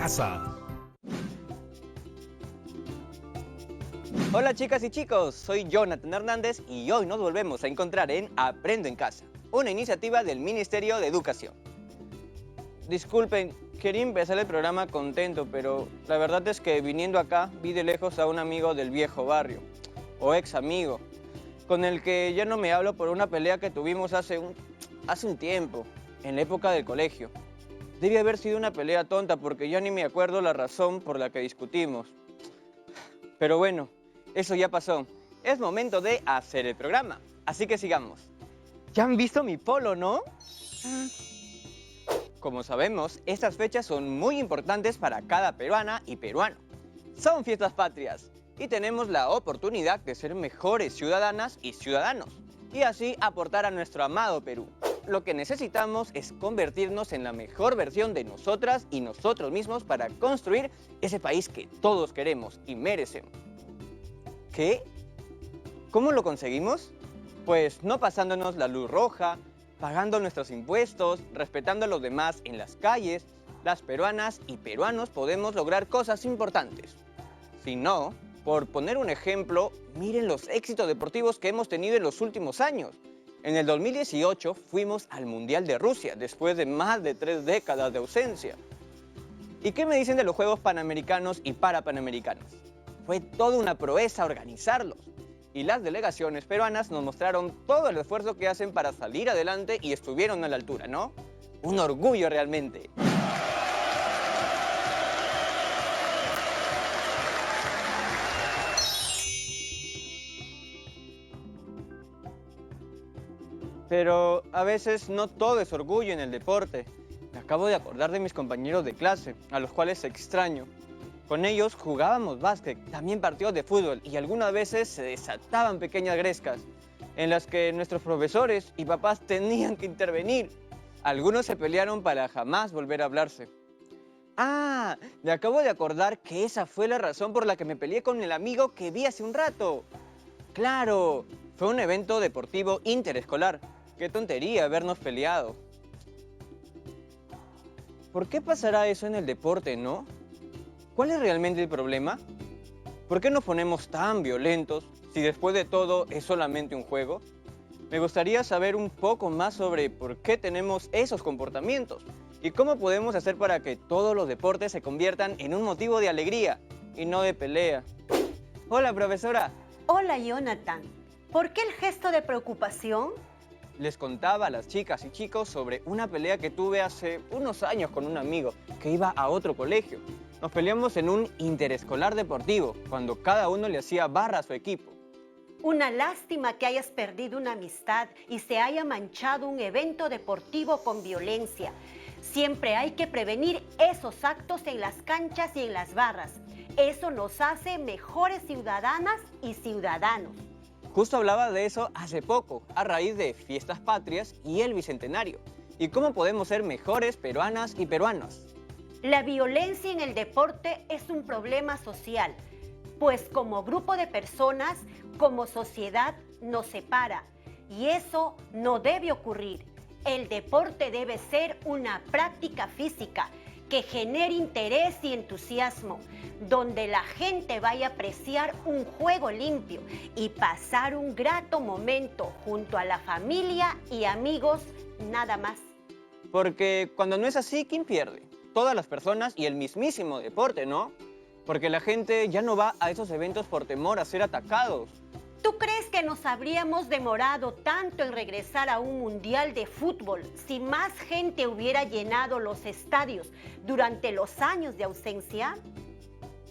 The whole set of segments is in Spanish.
casa. Hola chicas y chicos, soy Jonathan Hernández y hoy nos volvemos a encontrar en Aprendo en Casa, una iniciativa del Ministerio de Educación. Disculpen, quería empezar el programa contento, pero la verdad es que viniendo acá vi de lejos a un amigo del viejo barrio, o ex amigo, con el que ya no me hablo por una pelea que tuvimos hace un tiempo, en la época del colegio. Debe haber sido una pelea tonta porque ya ni me acuerdo la razón por la que discutimos. Pero bueno, eso ya pasó. Es momento de hacer el programa, así que sigamos. ¿Ya han visto mi polo, no? Como sabemos, estas fechas son muy importantes para cada peruana y peruano. Son fiestas patrias y tenemos la oportunidad de ser mejores ciudadanas y ciudadanos y así aportar a nuestro amado Perú. Lo que necesitamos es convertirnos en la mejor versión de nosotras y nosotros mismos para construir ese país que todos queremos y merecemos. ¿Qué? ¿Cómo lo conseguimos? Pues no pasándonos la luz roja, pagando nuestros impuestos, respetando a los demás en las calles. Las peruanas y peruanos podemos lograr cosas importantes. Si no, por poner un ejemplo, miren los éxitos deportivos que hemos tenido en los últimos años. En el 2018 fuimos al Mundial de Rusia, después de más de 3 décadas de ausencia. ¿Y qué me dicen de los Juegos Panamericanos y Parapanamericanos? Fue toda una proeza organizarlos. Y las delegaciones peruanas nos mostraron todo el esfuerzo que hacen para salir adelante y estuvieron a la altura, ¿no? Un orgullo realmente. Pero a veces no todo es orgullo en el deporte. Me acabo de acordar de mis compañeros de clase, a los cuales extraño. Con ellos jugábamos básquet, también partidos de fútbol y algunas veces se desataban pequeñas grescas en las que nuestros profesores y papás tenían que intervenir. Algunos se pelearon para jamás volver a hablarse. Ah, me acabo de acordar que esa fue la razón por la que me peleé con el amigo que vi hace un rato. ¡Claro! Fue un evento deportivo interescolar. ¡Qué tontería habernos peleado! ¿Por qué pasará eso en el deporte, no? ¿Cuál es realmente el problema? ¿Por qué nos ponemos tan violentos si después de todo es solamente un juego? Me gustaría saber un poco más sobre por qué tenemos esos comportamientos y cómo podemos hacer para que todos los deportes se conviertan en un motivo de alegría y no de pelea. Hola, profesora. Hola, Jonathan. ¿Por qué el gesto de preocupación? Les contaba a las chicas y chicos sobre una pelea que tuve hace unos años con un amigo que iba a otro colegio. Nos peleamos en un interescolar deportivo, cuando cada uno le hacía barra a su equipo. Una lástima que hayas perdido una amistad y se haya manchado un evento deportivo con violencia. Siempre hay que prevenir esos actos en las canchas y en las barras. Eso nos hace mejores ciudadanas y ciudadanos. Justo hablaba de eso hace poco, a raíz de Fiestas Patrias y el Bicentenario. ¿Y cómo podemos ser mejores peruanas y peruanos? La violencia en el deporte es un problema social, pues como grupo de personas, como sociedad, nos separa. Y eso no debe ocurrir. El deporte debe ser una práctica física que genere interés y entusiasmo, donde la gente vaya a apreciar un juego limpio y pasar un grato momento junto a la familia y amigos, nada más. Porque cuando no es así, ¿quién pierde? Todas las personas y el mismísimo deporte, ¿no? Porque la gente ya no va a esos eventos por temor a ser atacados. ¿Tú crees que nos habríamos demorado tanto en regresar a un mundial de fútbol si más gente hubiera llenado los estadios durante los años de ausencia?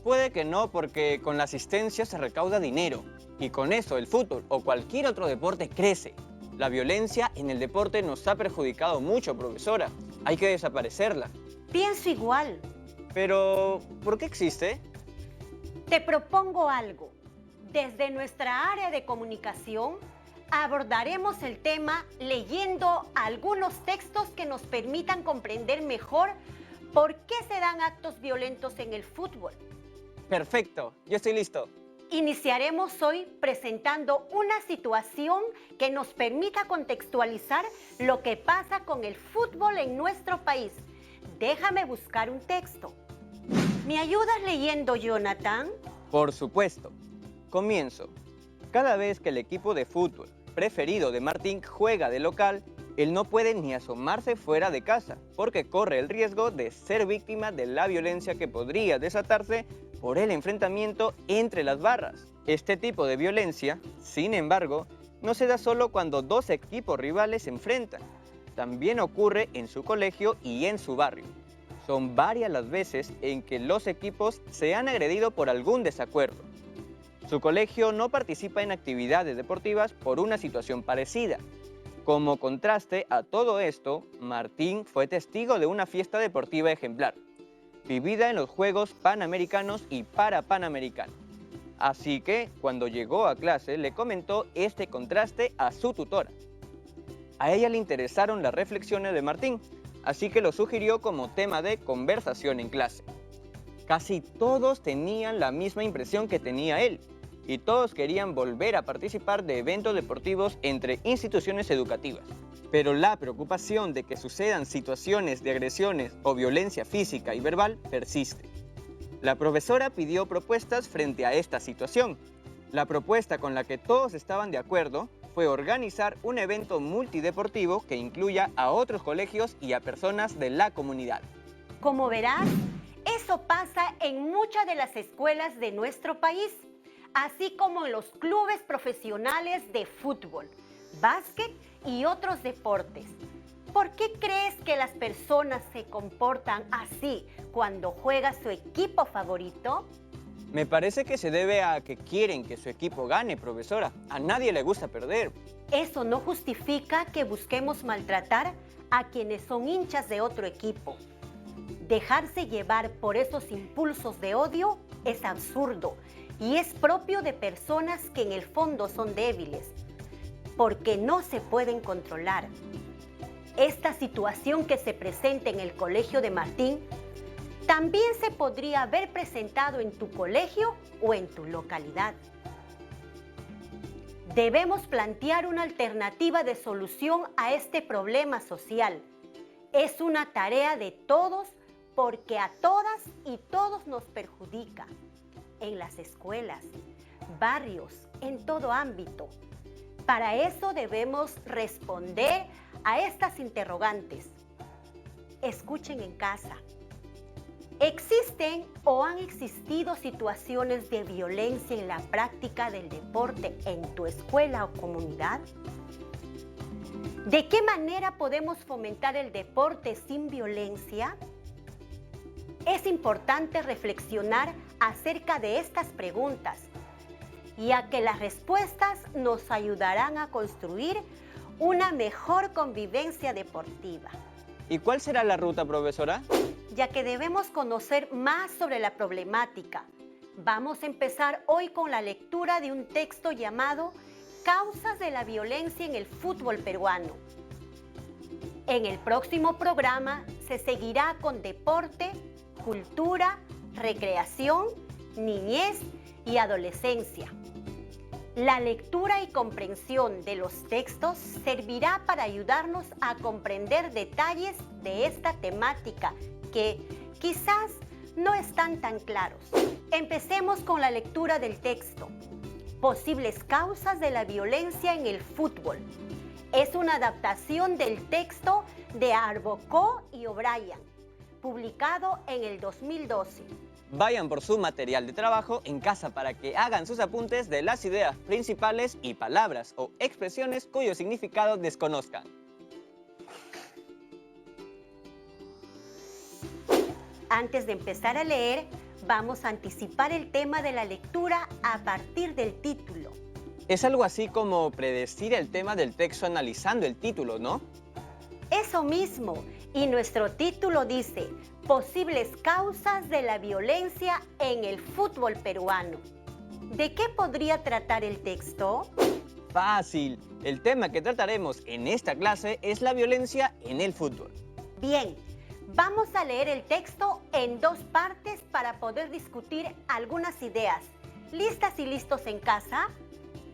Puede que no, porque con la asistencia se recauda dinero y con eso el fútbol o cualquier otro deporte crece. La violencia en el deporte nos ha perjudicado mucho, profesora. Hay que desaparecerla. Pienso igual. Pero, ¿por qué existe? Te propongo algo. Desde nuestra área de comunicación abordaremos el tema leyendo algunos textos que nos permitan comprender mejor por qué se dan actos violentos en el fútbol. Perfecto, yo estoy listo. Iniciaremos hoy presentando una situación que nos permita contextualizar lo que pasa con el fútbol en nuestro país. Déjame buscar un texto. ¿Me ayudas leyendo, Jonathan? Por supuesto. Comienzo. Cada vez que el equipo de fútbol preferido de Martín juega de local, él no puede ni asomarse fuera de casa, porque corre el riesgo de ser víctima de la violencia que podría desatarse por el enfrentamiento entre las barras. Este tipo de violencia, sin embargo, no se da solo cuando dos equipos rivales se enfrentan. También ocurre en su colegio y en su barrio. Son varias las veces en que los equipos se han agredido por algún desacuerdo. Su colegio no participa en actividades deportivas por una situación parecida. Como contraste a todo esto, Martín fue testigo de una fiesta deportiva ejemplar, vivida en los Juegos Panamericanos y Parapanamericanos. Así que, cuando llegó a clase, le comentó este contraste a su tutora. A ella le interesaron las reflexiones de Martín, así que lo sugirió como tema de conversación en clase. Casi todos tenían la misma impresión que tenía él, y todos querían volver a participar de eventos deportivos entre instituciones educativas. Pero la preocupación de que sucedan situaciones de agresiones o violencia física y verbal persiste. La profesora pidió propuestas frente a esta situación. La propuesta con la que todos estaban de acuerdo fue organizar un evento multideportivo que incluya a otros colegios y a personas de la comunidad. Como verás, eso pasa en muchas de las escuelas de nuestro país, así como en los clubes profesionales de fútbol, básquet y otros deportes. ¿Por qué crees que las personas se comportan así cuando juega su equipo favorito? Me parece que se debe a que quieren que su equipo gane, profesora. A nadie le gusta perder. Eso no justifica que busquemos maltratar a quienes son hinchas de otro equipo. Dejarse llevar por esos impulsos de odio es absurdo y es propio de personas que en el fondo son débiles, porque no se pueden controlar. Esta situación que se presenta en el colegio de Martín también se podría haber presentado en tu colegio o en tu localidad. Debemos plantear una alternativa de solución a este problema social. Es una tarea de todos porque a todas y todos nos perjudica. En las escuelas, barrios, en todo ámbito. Para eso debemos responder a estas interrogantes. Escuchen en casa. ¿Existen o han existido situaciones de violencia en la práctica del deporte en tu escuela o comunidad? ¿De qué manera podemos fomentar el deporte sin violencia? Es importante reflexionar acerca de estas preguntas, ya que las respuestas nos ayudarán a construir una mejor convivencia deportiva. ¿Y cuál será la ruta, profesora? Ya que debemos conocer más sobre la problemática, vamos a empezar hoy con la lectura de un texto llamado Causas de la violencia en el fútbol peruano. En el próximo programa se seguirá con deporte, cultura, recreación, niñez y adolescencia. La lectura y comprensión de los textos servirá para ayudarnos a comprender detalles de esta temática que quizás no están tan claros. Empecemos con la lectura del texto. Posibles causas de la violencia en el fútbol. Es una adaptación del texto de Arbocó y O'Brien, publicado en el 2012. Vayan por su material de trabajo en casa para que hagan sus apuntes de las ideas principales y palabras o expresiones cuyo significado desconozcan. Antes de empezar a leer, vamos a anticipar el tema de la lectura a partir del título. Es algo así como predecir el tema del texto analizando el título, ¿no? Eso mismo, y nuestro título dice, Posibles causas de la violencia en el fútbol peruano. ¿De qué podría tratar el texto? Fácil. El tema que trataremos en esta clase es la violencia en el fútbol. Bien, vamos a leer el texto en dos partes para poder discutir algunas ideas. ¿Listas y listos en casa?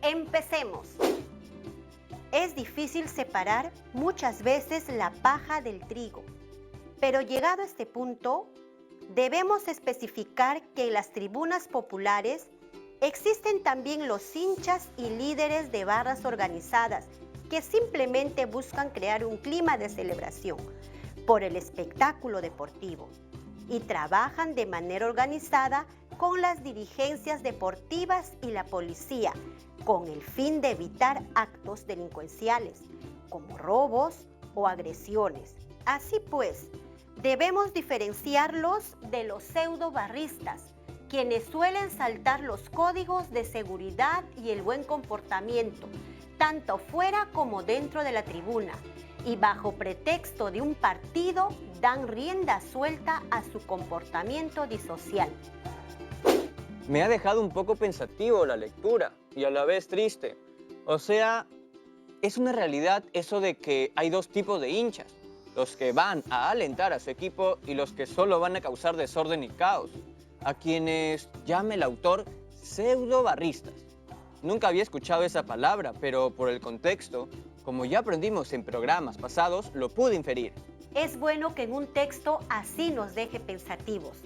Empecemos. Es difícil separar muchas veces la paja del trigo, pero llegado a este punto, Debemos especificar que en las tribunas populares existen también los hinchas y líderes de barras organizadas que simplemente buscan crear un clima de celebración por el espectáculo deportivo y trabajan de manera organizada con las dirigencias deportivas y la policía con el fin de evitar actos delincuenciales como robos o agresiones. Así pues, debemos diferenciarlos de los pseudo-barristas, quienes suelen saltar los códigos de seguridad y el buen comportamiento, tanto fuera como dentro de la tribuna, y bajo pretexto de un partido dan rienda suelta a su comportamiento disocial. Me ha dejado un poco pensativo la lectura y a la vez triste. O sea, es una realidad eso de que hay dos tipos de hinchas. Los que van a alentar a su equipo y los que solo van a causar desorden y caos. A quienes llama el autor pseudo-barristas. Nunca había escuchado esa palabra, pero por el contexto, como ya aprendimos en programas pasados, lo pude inferir. Es bueno que en un texto así nos deje pensativos.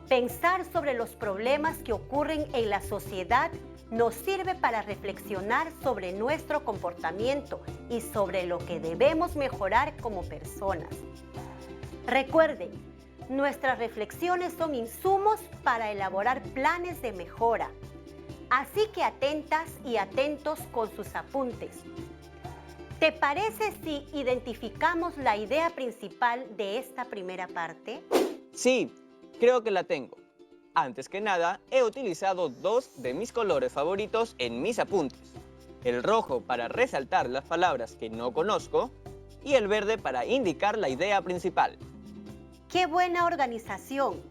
Pensar sobre los problemas que ocurren en la sociedad nos sirve para reflexionar sobre nuestro comportamiento y sobre lo que debemos mejorar como personas. Recuerden, nuestras reflexiones son insumos para elaborar planes de mejora. Así que atentas y atentos con sus apuntes. ¿Te parece si identificamos la idea principal de esta primera parte? Sí, creo que la tengo. Antes que nada, he utilizado dos de mis colores favoritos en mis apuntes. El rojo para resaltar las palabras que no conozco y el verde para indicar la idea principal. ¡Qué buena organización!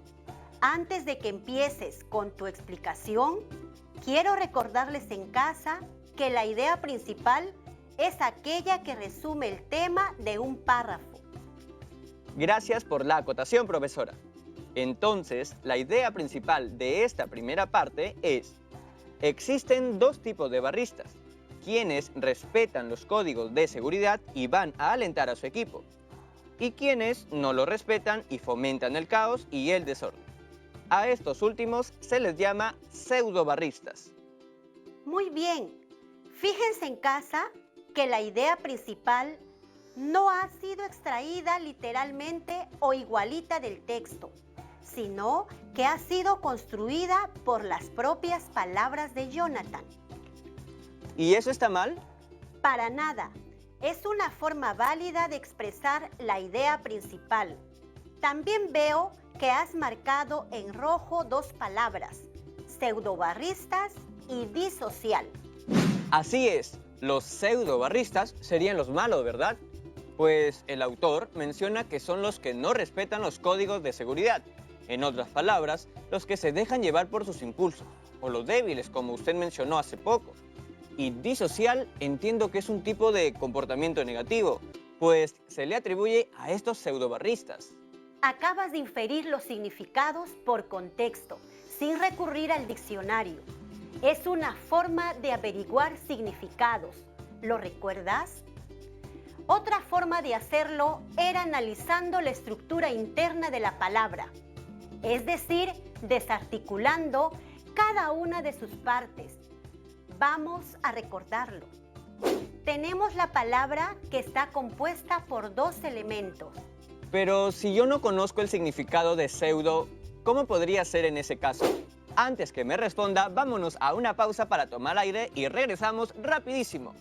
Antes de que empieces con tu explicación, quiero recordarles en casa que la idea principal es aquella que resume el tema de un párrafo. Gracias por la acotación, profesora. Entonces, la idea principal de esta primera parte es: existen dos tipos de barristas, quienes respetan los códigos de seguridad y van a alentar a su equipo, y quienes no lo respetan y fomentan el caos y el desorden. A estos últimos se les llama pseudo-barristas. Muy bien. Fíjense en casa que la idea principal no ha sido extraída literalmente o igualita del texto, sino que ha sido construida por las propias palabras de Jonathan. ¿Y eso está mal? Para nada. Es una forma válida de expresar la idea principal. También veo que has marcado en rojo dos palabras, pseudo-barristas y disocial. Así es, los pseudo-barristas serían los malos, ¿verdad? Pues el autor menciona que son los que no respetan los códigos de seguridad. En otras palabras, los que se dejan llevar por sus impulsos, o los débiles, como usted mencionó hace poco. Y disocial entiendo que es un tipo de comportamiento negativo, pues se le atribuye a estos pseudo-barristas. Acabas de inferir los significados por contexto, sin recurrir al diccionario. Es una forma de averiguar significados. ¿Lo recuerdas? Otra forma de hacerlo era analizando la estructura interna de la palabra, es decir, desarticulando cada una de sus partes. Vamos a recordarlo. Tenemos la palabra que está compuesta por dos elementos. Pero si yo no conozco el significado de pseudo, ¿cómo podría ser en ese caso? Antes que me responda, vámonos a una pausa para tomar aire y regresamos rapidísimo.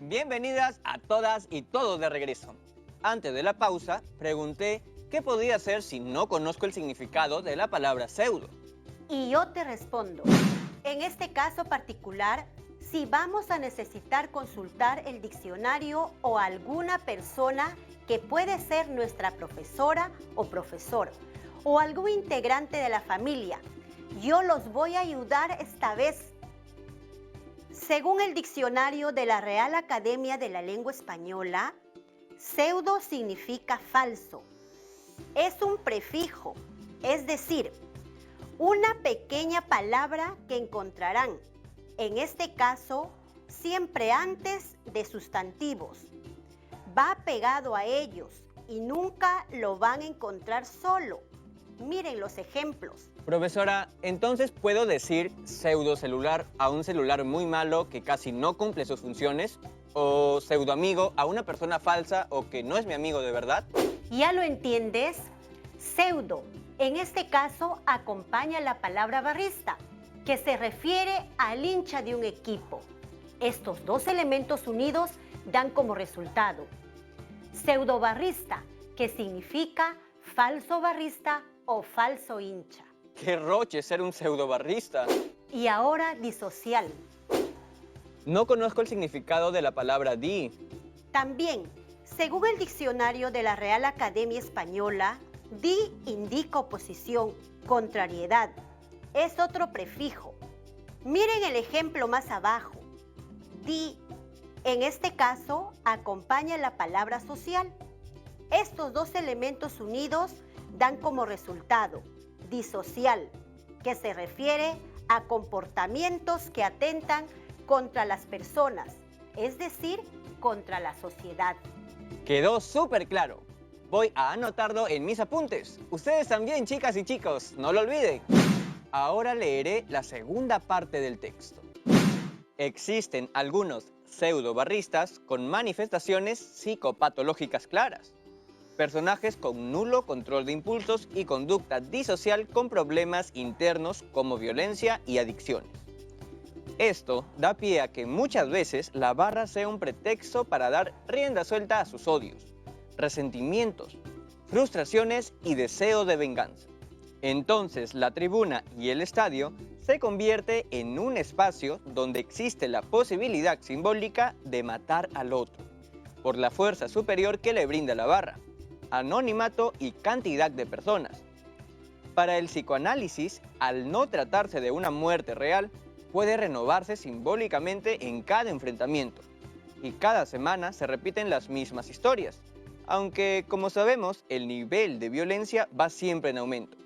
Bienvenidas a todas y todos de regreso. Antes de la pausa, pregunté qué podría hacer si no conozco el significado de la palabra pseudo. Y yo te respondo. En este caso particular, si vamos a necesitar consultar el diccionario o alguna persona que puede ser nuestra profesora o profesor, o algún integrante de la familia, yo los voy a ayudar esta vez. Según el diccionario de la Real Academia de la Lengua Española, pseudo significa falso. Es un prefijo, es decir, una pequeña palabra que encontrarán, en este caso, siempre antes de sustantivos. Va pegado a ellos y nunca lo van a encontrar solo. Miren los ejemplos. Profesora, entonces puedo decir pseudocelular a un celular muy malo que casi no cumple sus funciones, o pseudoamigo a una persona falsa o que no es mi amigo de verdad. ¿Ya lo entiendes? Pseudo, en este caso, acompaña la palabra barrista, que se refiere al hincha de un equipo. Estos dos elementos unidos dan como resultado pseudobarrista, que significa falso barrista o falso hincha. ¡Qué roche ser un pseudobarrista! Y ahora disocial. No conozco el significado de la palabra di. También, según el diccionario de la Real Academia Española, di indica oposición, contrariedad. Es otro prefijo. Miren el ejemplo más abajo. Di, en este caso, acompaña la palabra social. Estos dos elementos unidos dan como resultado disocial, que se refiere a comportamientos que atentan contra las personas, es decir, contra la sociedad. Quedó súper claro. Voy a anotarlo en mis apuntes. Ustedes también, chicas y chicos, no lo olviden. Ahora leeré la segunda parte del texto. Existen algunos pseudobarristas con manifestaciones psicopatológicas claras. Personajes con nulo control de impulsos y conducta disocial con problemas internos como violencia y adicciones. Esto da pie a que muchas veces la barra sea un pretexto para dar rienda suelta a sus odios, resentimientos, frustraciones y deseo de venganza. Entonces la tribuna y el estadio se convierte en un espacio donde existe la posibilidad simbólica de matar al otro, por la fuerza superior que le brinda la barra, anonimato y cantidad de personas. Para el psicoanálisis, al no tratarse de una muerte real, puede renovarse simbólicamente en cada enfrentamiento, y cada semana se repiten las mismas historias, aunque, como sabemos, el nivel de violencia va siempre en aumento.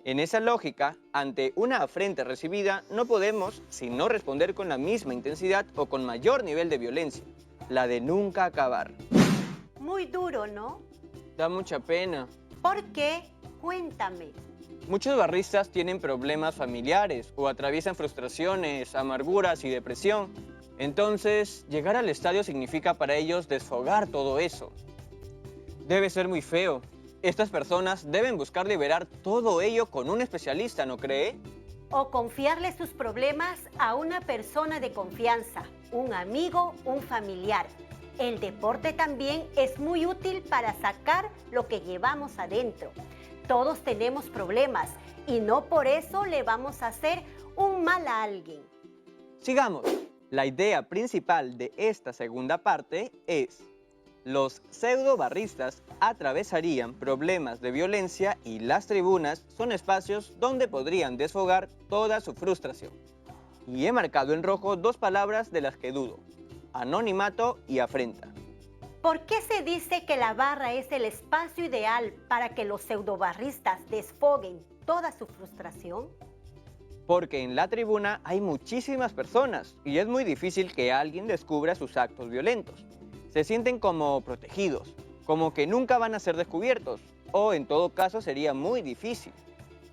En esa lógica, ante una afrenta recibida, no podemos sino responder con la misma intensidad o con mayor nivel de violencia, la de nunca acabar. Muy duro, ¿no? Da mucha pena. ¿Por qué? Cuéntame. Muchos barristas tienen problemas familiares o atraviesan frustraciones, amarguras y depresión. Entonces, llegar al estadio significa para ellos desfogar todo eso. Debe ser muy feo. Estas personas deben buscar liberar todo ello con un especialista, ¿no cree? O confiarle sus problemas a una persona de confianza, un amigo, un familiar. El deporte también es muy útil para sacar lo que llevamos adentro. Todos tenemos problemas y no por eso le vamos a hacer un mal a alguien. Sigamos. La idea principal de esta segunda parte es: los pseudobarristas atravesarían problemas de violencia y las tribunas son espacios donde podrían desfogar toda su frustración. Y he marcado en rojo dos palabras de las que dudo: anonimato y afrenta. ¿Por qué se dice que la barra es el espacio ideal para que los pseudobarristas desfoguen toda su frustración? Porque en la tribuna hay muchísimas personas y es muy difícil que alguien descubra sus actos violentos. Se sienten como protegidos, como que nunca van a ser descubiertos, o en todo caso sería muy difícil.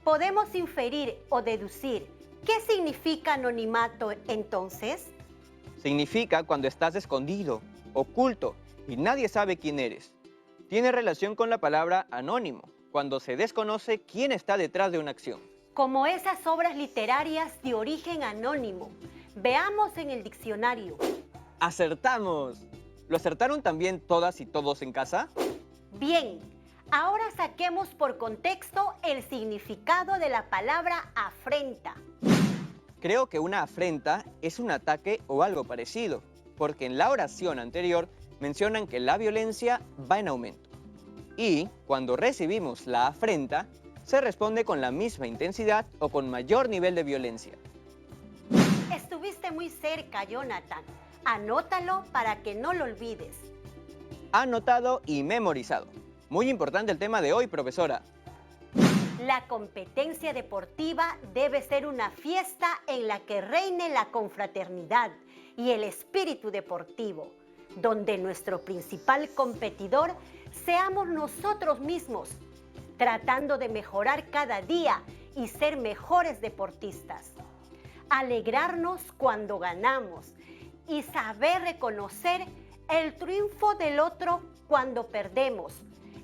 Podemos inferir o deducir qué significa anonimato entonces. Significa cuando estás escondido, oculto y nadie sabe quién eres. Tiene relación con la palabra anónimo, cuando se desconoce quién está detrás de una acción. Como esas obras literarias de origen anónimo. Veamos en el diccionario. ¡Acertamos! ¿Lo acertaron también todas y todos en casa? Bien, ahora saquemos por contexto el significado de la palabra afrenta. Creo que una afrenta es un ataque o algo parecido, porque en la oración anterior mencionan que la violencia va en aumento. Y cuando recibimos la afrenta, se responde con la misma intensidad o con mayor nivel de violencia. Estuviste muy cerca, Jonathan. Anótalo para que no lo olvides. Anotado y memorizado. Muy importante el tema de hoy, profesora. La competencia deportiva debe ser una fiesta en la que reine la confraternidad y el espíritu deportivo, donde nuestro principal competidor seamos nosotros mismos, tratando de mejorar cada día y ser mejores deportistas. Alegrarnos cuando ganamos y saber reconocer el triunfo del otro cuando perdemos.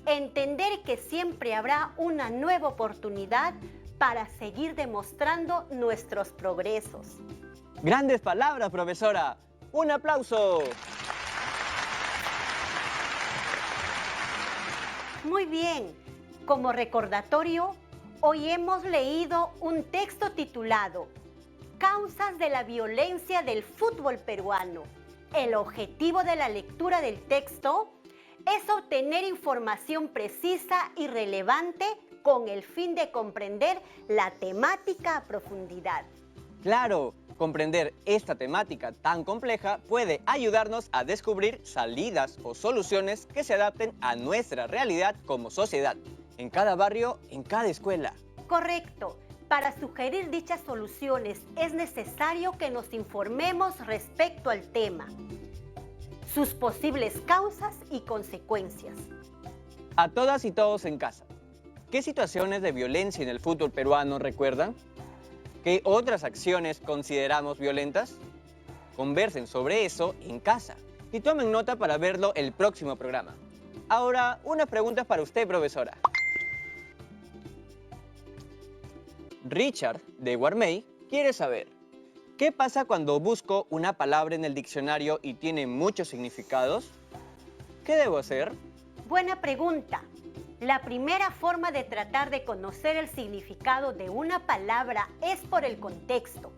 Entender que siempre habrá una nueva oportunidad para seguir demostrando nuestros progresos. Grandes palabras, profesora. ¡Un aplauso! Muy bien. Como recordatorio, hoy hemos leído un texto titulado Causas de la violencia del fútbol peruano. El objetivo de la lectura del texto es obtener información precisa y relevante con el fin de comprender la temática a profundidad. Claro, comprender esta temática tan compleja puede ayudarnos a descubrir salidas o soluciones que se adapten a nuestra realidad como sociedad, en cada barrio, en cada escuela. Correcto. Para sugerir dichas soluciones es necesario que nos informemos respecto al tema, sus posibles causas y consecuencias. A todas y todos en casa, ¿qué situaciones de violencia en el fútbol peruano recuerdan? ¿Qué otras acciones consideramos violentas? Conversen sobre eso en casa y tomen nota para verlo el próximo programa. Ahora, unas preguntas para usted, profesora. Richard, de Guarmey, quiere saber, ¿qué pasa cuando busco una palabra en el diccionario y tiene muchos significados? ¿Qué debo hacer? Buena pregunta. La primera forma de tratar de conocer el significado de una palabra es por el contexto.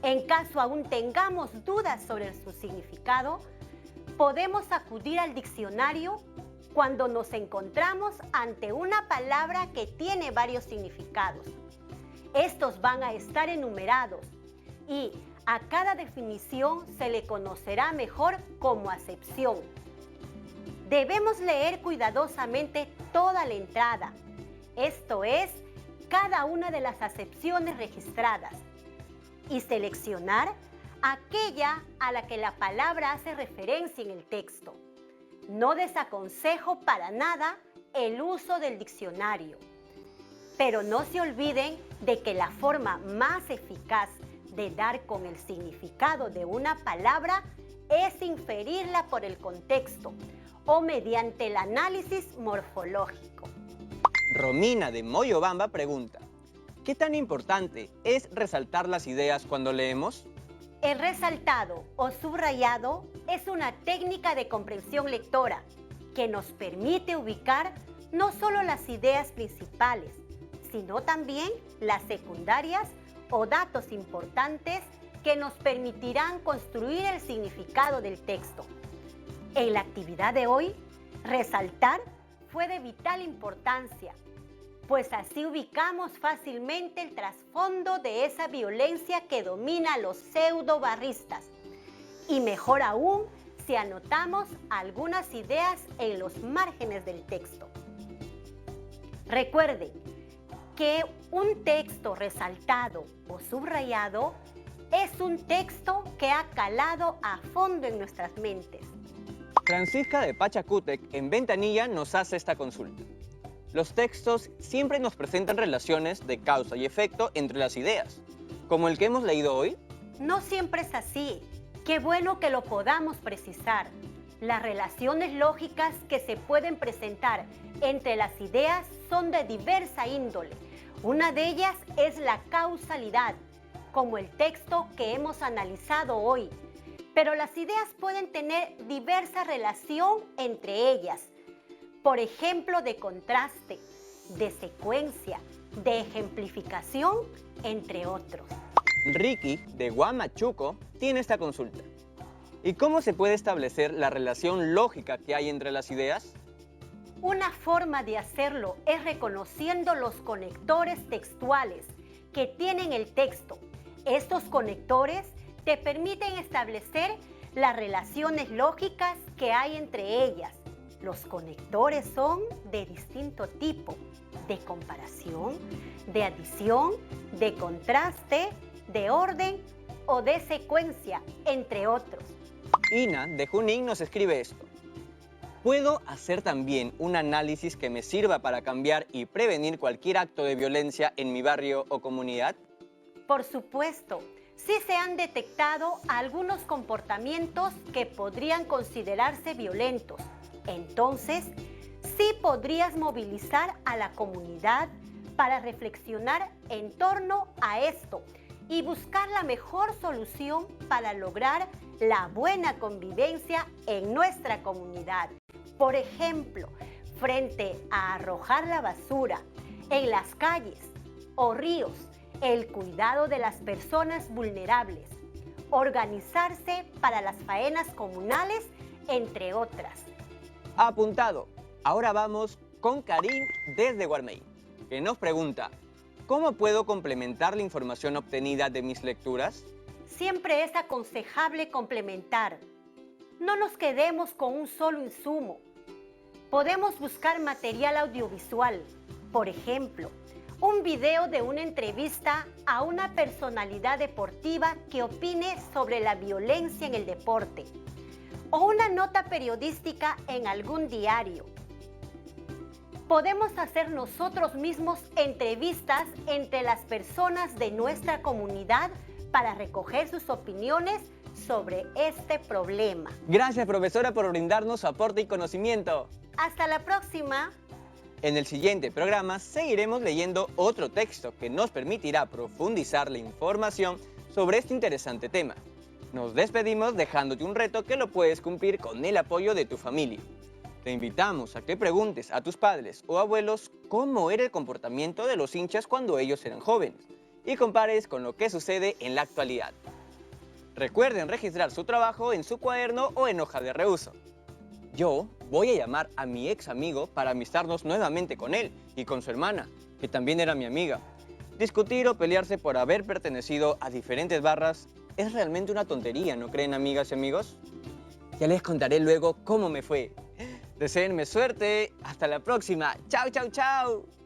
En caso aún tengamos dudas sobre su significado, podemos acudir al diccionario cuando nos encontramos ante una palabra que tiene varios significados. Estos van a estar enumerados y a cada definición se le conocerá mejor como acepción. Debemos leer cuidadosamente toda la entrada, esto es, cada una de las acepciones registradas, y seleccionar aquella a la que la palabra hace referencia en el texto. No desaconsejo para nada el uso del diccionario, pero no se olviden de que la forma más eficaz de dar con el significado de una palabra es inferirla por el contexto o mediante el análisis morfológico. Romina, de Moyobamba, pregunta, ¿qué tan importante es resaltar las ideas cuando leemos? El resaltado o subrayado es una técnica de comprensión lectora que nos permite ubicar no solo las ideas principales, sino también las secundarias o datos importantes que nos permitirán construir el significado del texto. En la actividad de hoy, resaltar fue de vital importancia, pues así ubicamos fácilmente el trasfondo de esa violencia que domina a los pseudo-barristas. Y mejor aún si anotamos algunas ideas en los márgenes del texto. Recuerden que un texto resaltado o subrayado es un texto que ha calado a fondo en nuestras mentes. Francisca de Pachacútec, en Ventanilla, nos hace esta consulta. Los textos siempre nos presentan relaciones de causa y efecto entre las ideas, como el que hemos leído hoy. No siempre es así. Qué bueno que lo podamos precisar. Las relaciones lógicas que se pueden presentar entre las ideas son de diversa índole. Una de ellas es la causalidad, como el texto que hemos analizado hoy. Pero las ideas pueden tener diversa relación entre ellas. Por ejemplo, de contraste, de secuencia, de ejemplificación, entre otros. Ricky, de Huamachuco, tiene esta consulta. ¿Y cómo se puede establecer la relación lógica que hay entre las ideas? Una forma de hacerlo es reconociendo los conectores textuales que tienen el texto. Estos conectores te permiten establecer las relaciones lógicas que hay entre ellas. Los conectores son de distinto tipo. de comparación, de adición, de contraste, de orden o de secuencia, entre otros. Ina de Junín nos escribe esto. ¿Puedo hacer también un análisis que me sirva para cambiar y prevenir cualquier acto de violencia en mi barrio o comunidad? Por supuesto, sí se han detectado algunos comportamientos que podrían considerarse violentos. Entonces, sí podrías movilizar a la comunidad para reflexionar en torno a esto y buscar la mejor solución para lograr la buena convivencia en nuestra comunidad. Por ejemplo, frente a arrojar la basura en las calles o ríos, el cuidado de las personas vulnerables, organizarse para las faenas comunales, entre otras. Apuntado. Ahora vamos con Karim desde Guarmey, que nos pregunta, ¿cómo puedo complementar la información obtenida de mis lecturas? Siempre es aconsejable complementar. No nos quedemos con un solo insumo. Podemos buscar material audiovisual, por ejemplo, un video de una entrevista a una personalidad deportiva que opine sobre la violencia en el deporte, o una nota periodística en algún diario. Podemos hacer nosotros mismos entrevistas entre las personas de nuestra comunidad para recoger sus opiniones sobre este problema. Gracias, profesora, por brindarnos su aporte y conocimiento. Hasta la próxima. En el siguiente programa seguiremos leyendo otro texto que nos permitirá profundizar la información sobre este interesante tema. Nos despedimos dejándote un reto que lo puedes cumplir con el apoyo de tu familia. Te invitamos a que preguntes a tus padres o abuelos cómo era el comportamiento de los hinchas cuando ellos eran jóvenes y compares con lo que sucede en la actualidad. Recuerden registrar su trabajo en su cuaderno o en hoja de reuso. Yo voy a llamar a mi ex amigo para amistarnos nuevamente con él y con su hermana, que también era mi amiga. Discutir o pelearse por haber pertenecido a diferentes barras es realmente una tontería, ¿no creen, amigas y amigos? Ya les contaré luego cómo me fue. Deseenme suerte. Hasta la próxima. Chao, chao, chao.